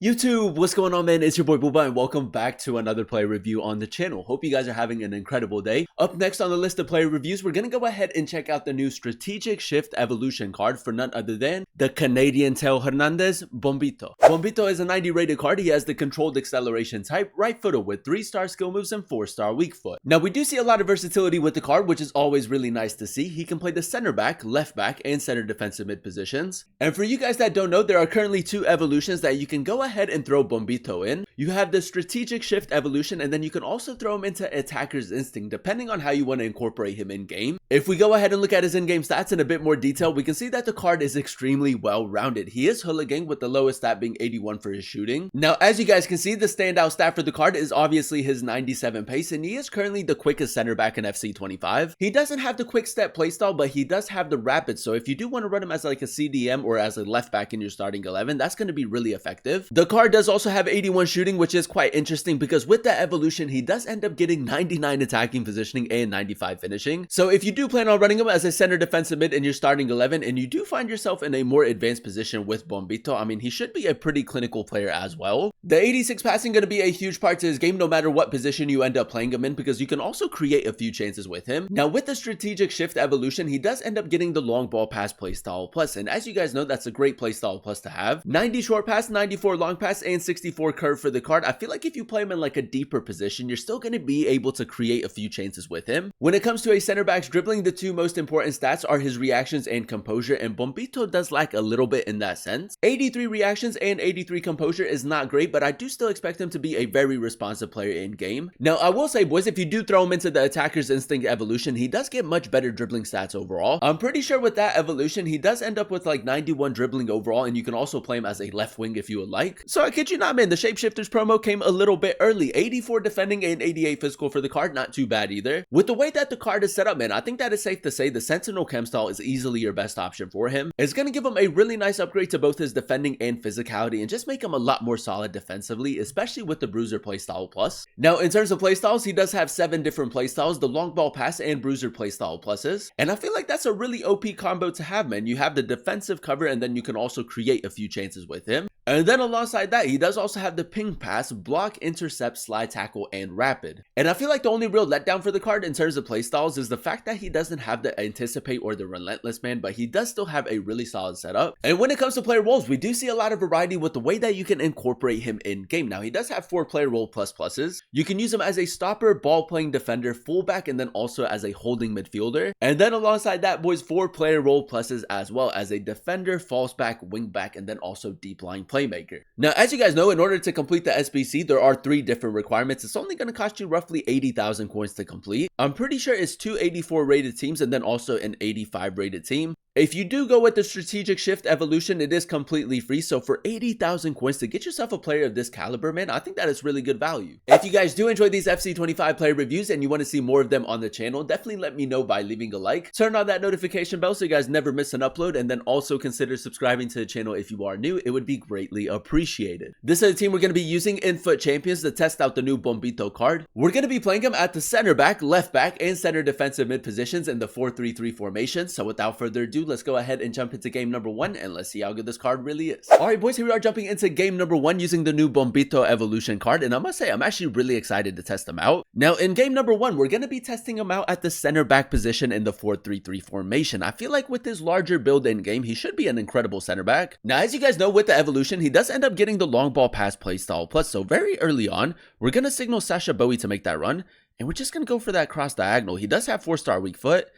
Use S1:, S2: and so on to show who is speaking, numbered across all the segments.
S1: YouTube, what's going on, man? It's your boy Booba and welcome back to another player review on the channel. Hope you guys are having an incredible day. Up next on the list of player reviews, we're going to go ahead and check out the new Strategic Shift Evolution card for none other than the Canadian Teo Hernandez Bombito. Bombito is a 90 rated card. He has the controlled acceleration type, right footer with 3-star skill moves and 4-star weak foot. Now, we do see a lot of versatility with the card, which is always really nice to see. He can play the center back, left back, and center defensive mid positions. And for you guys that don't know, there are currently two evolutions that you can go ahead and throw Bombito in. You have the Strategic Shift Evolution, and then you can also throw him into Attacker's Instinct, depending on how you want to incorporate him in game. If we go ahead and look at his in-game stats in a bit more detail, we can see that the card is extremely well-rounded. He is hooligan, with the lowest stat being 81 for his shooting. Now, as you guys can see, the standout stat for the card is obviously his 97 pace, and he is currently the quickest center back in FC 25. He doesn't have the quick step playstyle, but he does have the rapid, so if you do want to run him as like a CDM or as a left back in your starting 11, that's going to be really effective. The card does also have 81 shooting, which is quite interesting because with the evolution, he does end up getting 99 attacking positioning and 95 finishing. So if you do plan on running him as a center defensive mid in your starting 11 and you do find yourself in a more advanced position with Bombito, I mean, he should be a pretty clinical player as well. The 86 passing going to be a huge part to his game no matter what position you end up playing him in, because you can also create a few chances with him. Now, with the Strategic Shift Evolution, he does end up getting the long ball pass playstyle plus, and as you guys know, that's a great playstyle plus to have. 90 short pass, 94 long pass, and 64 curve for the card. I feel like if you play him in like a deeper position, you're still going to be able to create a few chances with him. When it comes to a center back's dribbling, the two most important stats are his reactions and composure, and Bombito does lack a little bit in that sense. 83 reactions and 83 composure is not great, but I do still expect him to be a very responsive player in game. Now, I will say, boys, if you do throw him into the Attacker's Instinct evolution, he does get much better dribbling stats overall. I'm pretty sure with that evolution, he does end up with like 91 dribbling overall, and you can also play him as a left wing if you would like. So I kid you not, man, the Shapeshifters promo came a little bit early. 84 defending and 88 physical for the card, not too bad either. With the way that the card is set up, man, I think that it's safe to say the Sentinel Chem style is easily your best option for him. It's going to give him a really nice upgrade to both his defending and physicality and just make him a lot more solid defensively, especially with the Bruiser playstyle plus. Now, in terms of playstyles, he does have 7 different playstyles, the long ball pass and Bruiser playstyle pluses, and I feel like that's a really OP combo to have, man. You have the defensive cover, and then you can also create a few chances with him. And then alongside that, he does also have the ping pass, block, intercept, slide tackle, and rapid. And I feel like the only real letdown for the card in terms of playstyles is the fact that he doesn't have the anticipate or the relentless, man, but he does still have a really solid setup. And when it comes to player roles, we do see a lot of variety with the way that you can incorporate him in game. Now, he does have 4 player role pluses. You can use him as a stopper, ball playing defender, fullback, and then also as a holding midfielder. And then alongside that, boys, 4 player role pluses as well as a defender, false back, wing back, and then also deep line playmaker. Now, as you guys know, in order to complete the SBC, there are 3 different requirements. It's only going to cost you roughly 80,000 coins to complete. I'm pretty sure it's 2 84 rated teams and then also an 85 rated team. If you do go with the Strategic Shift Evolution, it is completely free. So for 80,000 coins to get yourself a player of this caliber, man, I think that is really good value. If you guys do enjoy these FC 25 player reviews and you want to see more of them on the channel, definitely let me know by leaving a like. Turn on that notification bell so you guys never miss an upload, and then also consider subscribing to the channel if you are new. It would be greatly appreciated. This is the team we're going to be using in Foot Champions to test out the new Bombito card. We're going to be playing him at the center back, left back, and center defensive mid positions in the 4-3-3 formation. So without further ado, let's go ahead and jump into game number 1 and let's see how good this card really is. Alright, boys, here we are jumping into game number 1 using the new Bombito Evolution card, and I must say I'm actually really excited to test him out. Now, in game number 1, we're going to be testing him out at the center back position in the 4-3-3 formation. I feel like with his larger build in game, he should be an incredible center back. Now, as you guys know, with the evolution, he does end up getting the long ball pass playstyle plus, so very early on, we're going to signal Sasha Bowie to make that run, and we're just going to go for that cross diagonal. He does have 4-star weak foot.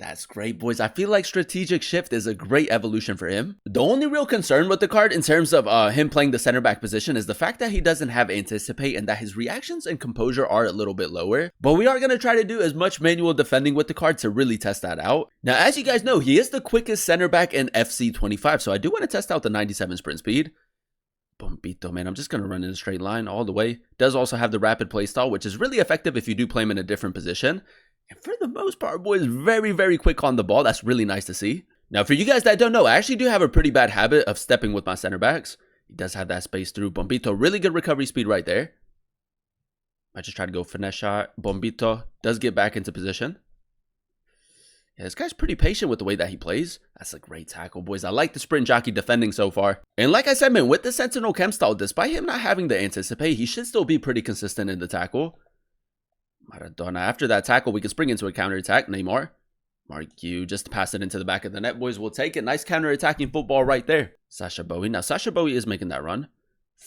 S1: That's great, boys. I feel like Strategic Shift is a great evolution for him. The only real concern with the card in terms of him playing the center back position is the fact that he doesn't have anticipate and that his reactions and composure are a little bit lower. But we are going to try to do as much manual defending with the card to really test that out. Now, as you guys know, he is the quickest center back in FC 25, so I do want to test out the 97 sprint speed. Bombito, man, I'm just going to run in a straight line all the way. Does also have the rapid playstyle, which is really effective if you do play him in a different position. And for the most part, boys, very, very quick on the ball. That's really nice to see. Now, for you guys that don't know, I actually do have a pretty bad habit of stepping with my center backs. He does have that space through. Bombito, really good recovery speed right there. I just try to go finesse shot. Bombito does get back into position. Yeah, this guy's pretty patient with the way that he plays. That's a great tackle, boys. I like the sprint jockey defending so far. And like I said, man, with the Sentinel chem style, despite him not having the anticipate, he should still be pretty consistent in the tackle. Maradona, after that tackle, we can spring into a counterattack. Neymar. Mark you, just pass it into the back of the net, boys. We'll take it. Nice counterattacking football right there. Sacha Boey. Now, Sacha Boey is making that run.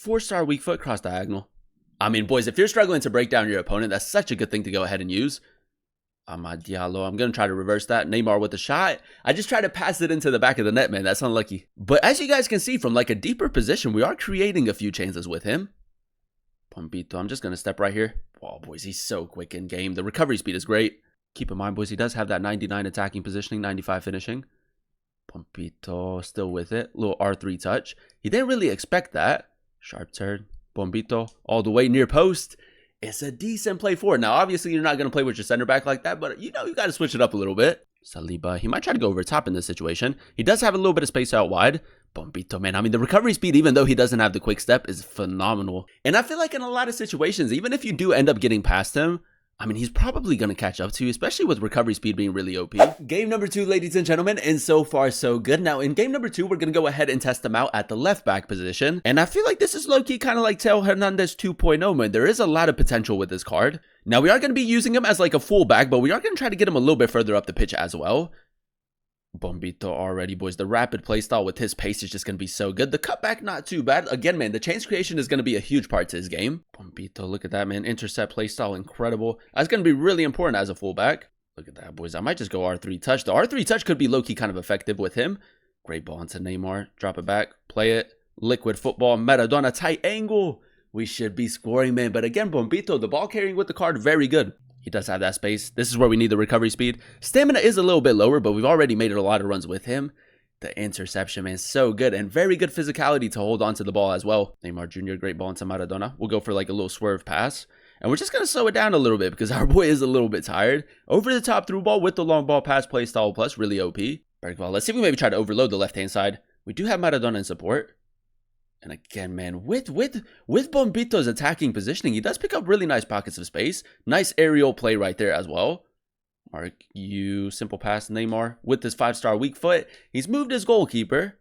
S1: 4-star weak foot cross diagonal. I mean, boys, if you're struggling to break down your opponent, that's such a good thing to go ahead and use. Amad Diallo. I'm going to try to reverse that. Neymar with the shot. I just tried to pass it into the back of the net, man. That's unlucky. But as you guys can see, from like a deeper position, we are creating a few chances with him. Bombito. I'm just going to step right here. Oh, boys, he's so quick in game. The recovery speed is great. Keep in mind, boys, he does have that 99 attacking positioning, 95 finishing. Bombito still with it. Little R3 touch. He didn't really expect that. Sharp turn. Bombito all the way near post. It's a decent play forward. Now, obviously, you're not going to play with your center back like that, but you know, you got to switch it up a little bit. Saliba, he might try to go over top in this situation. He does have a little bit of space out wide. Bombito, man, I mean, the recovery speed, even though he doesn't have the quick step, is phenomenal. And I feel like in a lot of situations, even if you do end up getting past him, I mean, he's probably going to catch up to you, especially with recovery speed being really OP. Game number 2, ladies and gentlemen, and so far so good. Now, in game number 2, we're going to go ahead and test him out at the left back position. And I feel like this is low-key kind of like Teo Hernandez 2.0, man. There is a lot of potential with this card. Now, we are going to be using him as like a fullback, but we are going to try to get him a little bit further up the pitch as well. Bombito already, boys. The rapid playstyle with his pace is just going to be so good. The cutback, not too bad. Again, man, the chance creation is going to be a huge part to his game. Bombito, look at that, man. Intercept playstyle, incredible. That's going to be really important as a fullback. Look at that, boys. I might just go R3 touch. The R3 touch could be low-key kind of effective with him. Great ball into Neymar. Drop it back. Play it. Liquid football. Maradona, tight angle. We should be scoring, man. But again, Bombito, the ball carrying with the card, very good. He does have that space. This is where we need the recovery speed. Stamina is a little bit lower, but we've already made it a lot of runs with him. The interception, man, so good. And very good physicality to hold on to the ball as well. Neymar Jr., great ball into Maradona. We'll go for like a little swerve pass. And we're just going to slow it down a little bit because our boy is a little bit tired. Over the top through ball with the long ball pass play style plus, really OP. Bergvall, let's see if we maybe try to overload the left-hand side. We do have Maradona in support. And again, man, with Bombito's attacking positioning, he does pick up really nice pockets of space. Nice aerial play right there as well. Mark you, simple pass, Neymar with this 5-star weak foot. He's moved his goalkeeper.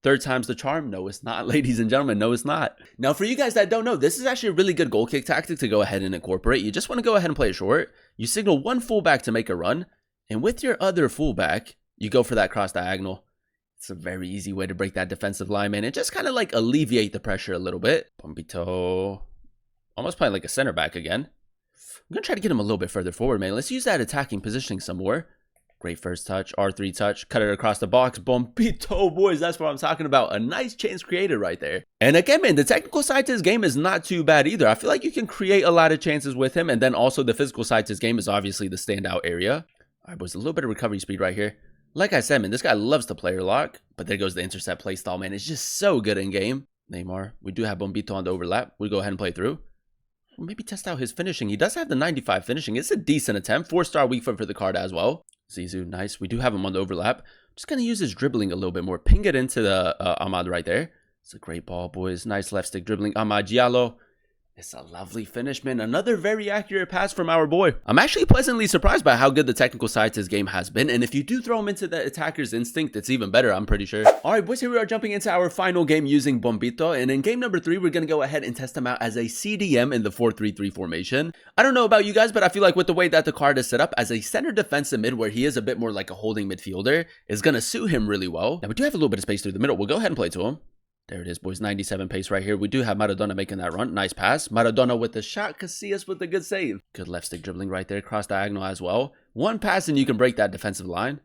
S1: Third time's the charm. No, it's not, ladies and gentlemen. No, it's not. Now, for you guys that don't know, this is actually a really good goal kick tactic to go ahead and incorporate. You just want to go ahead and play it short. You signal one fullback to make a run. And with your other fullback, you go for that cross diagonal. It's a very easy way to break that defensive line, man. And just kind of like alleviate the pressure a little bit. Bombito almost playing like a center back again. I'm going to try to get him a little bit further forward, man. Let's use that attacking positioning some more. Great first touch, R3 touch, cut it across the box. Bombito, boys, that's what I'm talking about. A nice chance created right there. And again, man, the technical side to his game is not too bad either. I feel like you can create a lot of chances with him. And then also the physical side to his game is obviously the standout area. All right, boys, a little bit of recovery speed right here. Like I said, man, this guy loves to player lock, but there goes the intercept play style, man. It's just so good in game. Neymar, we do have Bombito on the overlap. We go ahead and play through. We'll maybe test out his finishing. He does have the 95 finishing. It's a decent attempt. 4-star weak foot for the card as well. Zizou, nice. We do have him on the overlap. Just going to use his dribbling a little bit more. Ping it into the Amad right there. It's a great ball, boys. Nice left stick dribbling. Amad Diallo. It's a lovely finish, man. Another very accurate pass from our boy. I'm actually pleasantly surprised by how good the technical side to his game has been. And if you do throw him into the attacker's instinct, it's even better, I'm pretty sure. All right, boys, here we are jumping into our final game using Bombito. And in game number 3, we're going to go ahead and test him out as a CDM in the 4-3-3 formation. I don't know about you guys, but I feel like with the way that the card is set up as a center defensive mid, where he is a bit more like a holding midfielder, is going to suit him really well. Now, we do have a little bit of space through the middle. We'll go ahead and play to him. There it is, boys. 97 pace right here. We do have Maradona making that run. Nice pass. Maradona with the shot. Casillas with the good save. Good left stick dribbling right there. Cross diagonal as well. One pass and you can break that defensive line.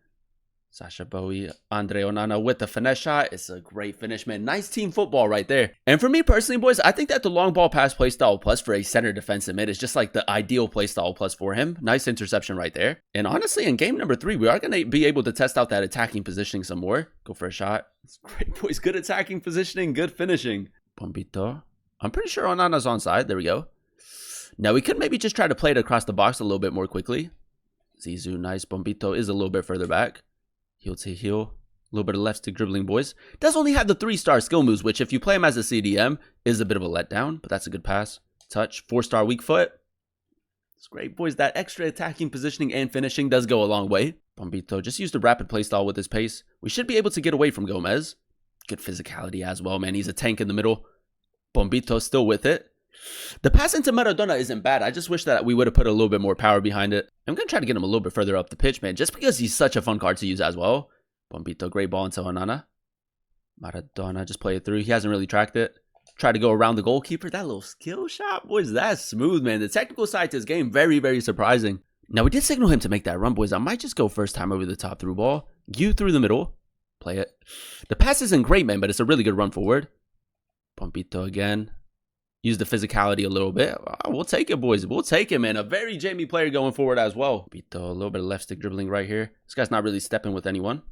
S1: Sacha Boey, Andre Onana with the finesse shot. It's a great finish, man. Nice team football right there. And for me personally, boys, I think that the long ball pass playstyle plus for a center defensive mid is just like the ideal playstyle plus for him. Nice interception right there. And honestly, in game number 3, we are going to be able to test out that attacking positioning some more. Go for a shot. It's great, boys. Good attacking positioning, good finishing. Bombito. I'm pretty sure Onana's onside. There we go. Now, we could maybe just try to play it across the box a little bit more quickly. Zizou, nice. Bombito is a little bit further back. Heel to heel. A little bit of left stick dribbling, boys. Does only have the 3-star skill moves, which if you play him as a CDM is a bit of a letdown, but that's a good pass. Touch. 4-star weak foot. It's great, boys. That extra attacking positioning and finishing does go a long way. Bombito just used a rapid playstyle with his pace. We should be able to get away from Gomez. Good physicality as well, man. He's a tank in the middle. Bombito still with it. The pass into Maradona isn't bad. I just wish that we would have put a little bit more power behind it. I'm going to try to get him a little bit further up the pitch, man, just because he's such a fun card to use as well. Bombito, great ball into Onana. Maradona, just play it through. He hasn't really tracked it. Try to go around the goalkeeper. That little skill shot, boys, that's smooth, man. The technical side to his game, very, very surprising. Now, we did signal him to make that run, boys. I might just go first time over the top through ball. You through the middle. Play it. The pass isn't great, man, but it's a really good run forward. Bombito again. Use the physicality a little bit. We'll take it, boys. We'll take it, man. A very Jamie player going forward as well. Bombito, a little bit of left stick dribbling right here. This guy's not really stepping with anyone.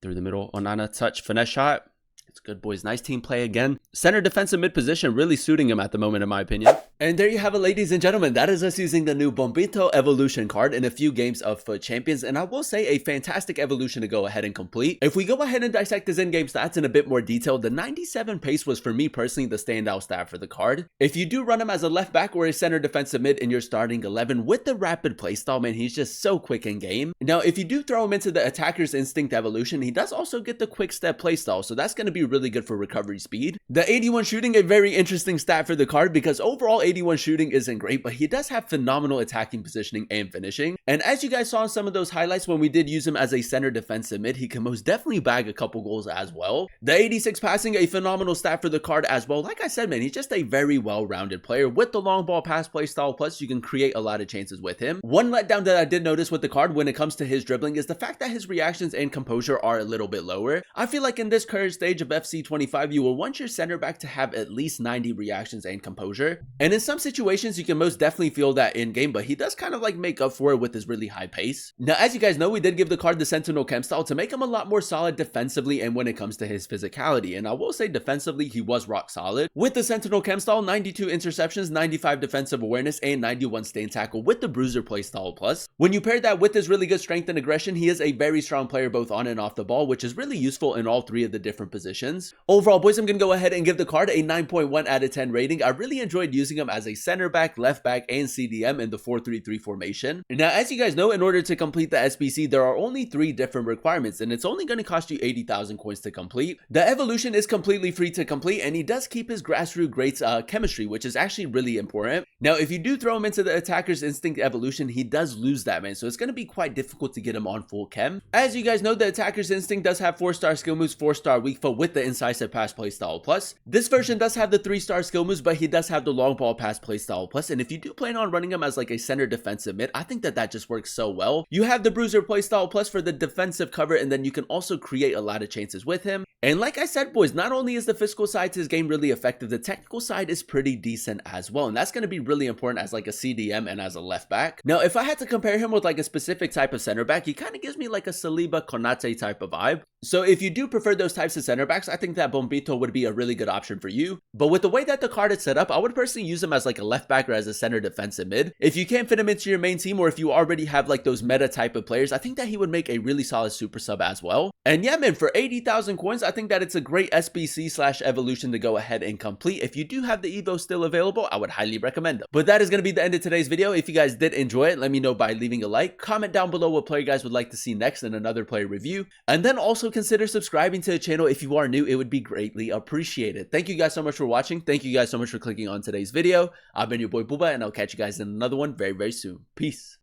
S1: Through the middle. Onana, touch, finesse shot. It's good, boys. Nice team play again. Center defensive mid position really suiting him at the moment, in my opinion. And there you have it, ladies and gentlemen. That is us using the new Bombito Evolution card in a few games of FUT Champions. And I will say a fantastic evolution to go ahead and complete. If we go ahead and dissect his in-game stats in a bit more detail, the 97 pace was for me personally the standout stat for the card. If you do run him as a left back or a center defensive mid in your starting 11 with the rapid playstyle, man, he's just so quick in game. Now, if you do throw him into the attacker's instinct evolution, he does also get the quick step playstyle. So that's going to be really good for recovery speed. The 81 shooting, a very interesting stat for the card because overall 81 shooting isn't great, but he does have phenomenal attacking positioning and finishing. And as you guys saw in some of those highlights when we did use him as a center defensive mid, he can most definitely bag a couple goals as well. The 86 passing, a phenomenal stat for the card as well. Like I said, man, he's just a very well-rounded player with the long ball pass play style, plus you can create a lot of chances with him. One letdown that I did notice with the card when it comes to his dribbling is the fact that his reactions and composure are a little bit lower. I feel like in this current stage of FC 25, you will want your center back to have at least 90 reactions and composure. And in some situations, you can most definitely feel that in game, but he does kind of like make up for it with his really high pace. Now, as you guys know, we did give the card the Sentinel Chem style to make him a lot more solid defensively and when it comes to his physicality. And I will say defensively, he was rock solid. With the Sentinel Chem style, 92 interceptions, 95 defensive awareness, and 91 stay tackle with the Bruiser play style plus. When you pair that with his really good strength and aggression, he is a very strong player both on and off the ball, which is really useful in all three of the different positions. Overall, boys, I'm going to go ahead and give the card a 9.1 out of 10 rating. I really enjoyed using him as a center back, left back, and CDM in the 4-3-3 formation. Now, as you guys know, in order to complete the SBC, there are only 3 different requirements, and it's only going to cost you 80,000 coins to complete. The evolution is completely free to complete, and he does keep his grassroots greats chemistry, which is actually really important. Now, if you do throw him into the attacker's instinct evolution, he does lose that, man, so it's going to be quite difficult to get him on full chem. As you guys know, the attacker's instinct does have 4-star skill moves, 4-star weak foot with the incisive pass playstyle plus. This version does have the 3-star skill moves, but he does have the long ball pass playstyle plus. And if you do plan on running him as like a center defensive mid, I think that just works so well. You have the Bruiser playstyle plus for the defensive cover, and then you can also create a lot of chances with him. And like I said, boys, not only is the physical side to his game really effective, the technical side is pretty decent as well. And that's going to be really important as like a CDM and as a left back. Now, if I had to compare him with like a specific type of center back, he kind of gives me like a Saliba Konate type of vibe. So if you do prefer those types of center backs, I think that Bombito would be a really good option for you. But with the way that the card is set up, I would personally use him as like a left back or as a center defensive mid. If you can't fit him into your main team, or if you already have like those meta type of players, I think that he would make a really solid super sub as well. And yeah, man, for 80,000 coins, I think that it's a great SBC/evolution to go ahead and complete. If you do have the Evo still available, I would highly recommend them. But that is going to be the end of today's video. If you guys did enjoy it, let me know by leaving a like. Comment down below what player you guys would like to see next in another player review. And then also consider subscribing to the channel if you are new. It would be greatly appreciated. Thank you guys so much for watching. Thank you guys so much for clicking on today's video. I've been your boy Booba, and I'll catch you guys in another one very, very soon. Peace.